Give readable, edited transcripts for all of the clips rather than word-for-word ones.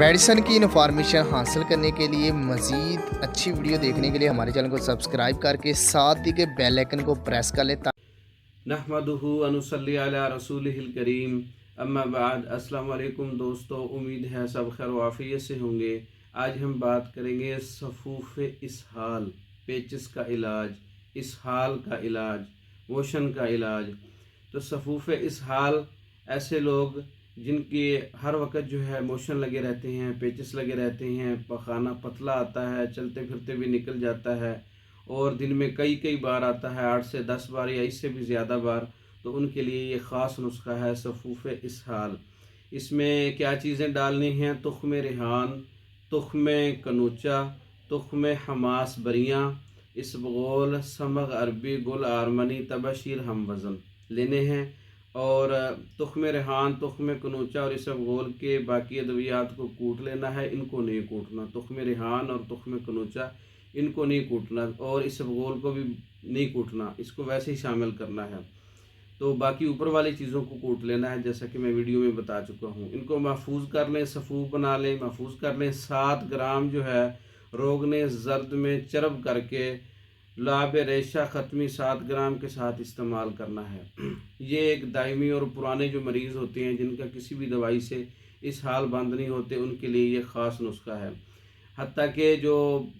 Medicine की information हासिल करने के लिए मज़ीद अच्छी वीडियो देखने के लिए हमारे चैनल को सब्सक्राइब करके साथ ही के बेल आइकन को प्रेस कर लें। नहमदुहु व नुसल्ली अला रसूलिहिल करीम अम्मा बाद। अस्सलाम वालेकुम दोस्तों, उम्मीद है सब खैर व आफियत से होंगे। आज हम बात करेंगे सफूफ इसहाल, पेचिस का इलाज, इसहाल का इलाज, मोशन का इलाज। तो सफूफ इसहाल ऐसे लोग जिनके हर वक्त जो है मोशन लगे रहते हैं, पेचिस लगे रहते हैं, पखाना पतला आता है, चलते फिरते भी निकल जाता है और दिन में कई कई बार आता है, 8 से 10 बार या इससे भी ज़्यादा बार। तो उनके लिए ये ख़ास नुस्खा है सफूफ इसहाल। इसमें क्या चीज़ें डालनी हैं? तुख्म रिहान, तुख्म कनूचा, तुख्म हमास बरियाँ, इसबगोल, समग अरबी, गुल आरमनी, तबशीर हम वज़न लेने हैं। और तुख्म रिहान, तुख्म कनूचा और इसबगोल के बाकी अद्वियात को कूट लेना है। इनको नहीं कूटना, तुख्म रिहान और तुख्म कनूचा इनको नहीं कूटना और इसबगोल को भी नहीं कूटना, इसको वैसे ही शामिल करना है। तो बाकी ऊपर वाली चीज़ों को कूट लेना है, जैसा कि मैं वीडियो में बता चुका हूँ। इनको महफूज कर लें, सफूफ बना लें, महफूज कर लें। 7 ग्राम जो है रोगने जर्द में चरब करके लाब रेशा ख़त्मी 7 ग्राम के साथ इस्तेमाल करना है। ये एक दायमी और पुराने जो मरीज़ होते हैं जिनका किसी भी दवाई से इस हाल बंद नहीं होते, उनके लिए ये ख़ास नुस्खा है। हत्ता कि जो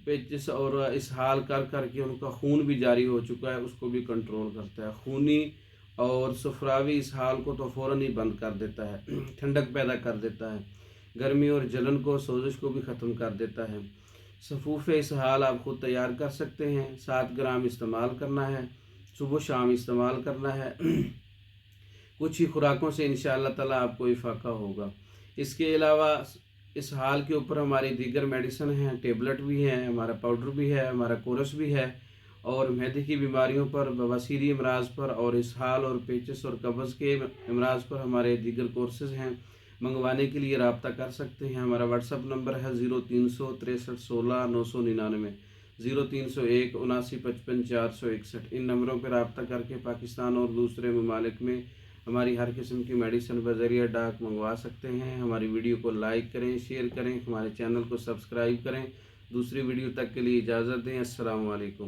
पेचिस और इस हाल कर करके उनका खून भी जारी हो चुका है, उसको भी कंट्रोल करता है। खूनी और सफरावी इस हाल को तो फ़ौरन ही बंद कर देता है, ठंडक पैदा कर देता है, गर्मी और जलन को, सोजिश को भी ख़त्म कर देता है। सफूफ इस हाल आप ख़ुद तैयार कर सकते हैं। 7 ग्राम इस्तेमाल करना है, सुबह शाम इस्तेमाल करना है। कुछ ही खुराकों से इंशाअल्लाह ताला आपको इफाका होगा। इसके अलावा इस हाल के ऊपर हमारी दीगर मेडिसिन हैं, टेबलेट भी हैं, हमारा पाउडर भी है, हमारा कोरस भी है। और मैदे की बीमारियों पर, बवासीरी अमराज पर और इसहाल और पेचिस और कब्ज़ के अमराज पर हमारे दीगर कोर्सेज़ हैं। मंगवाने के लिए रब्ता कर सकते हैं। हमारा व्हाट्सअप नंबर है 0300 63 16 999, 0301 79 55 461। इन नंबरों पर रब्ता करके पाकिस्तान और दूसरे ममालिक में हमारी हर किस्म की मेडिसिन बज़रिया डाक मंगवा सकते हैं। हमारी वीडियो को लाइक करें, शेयर करें, हमारे चैनल को सब्सक्राइब करें। दूसरी वीडियो तक के लिए इजाज़त दें। अस्सलाम वालेकुम।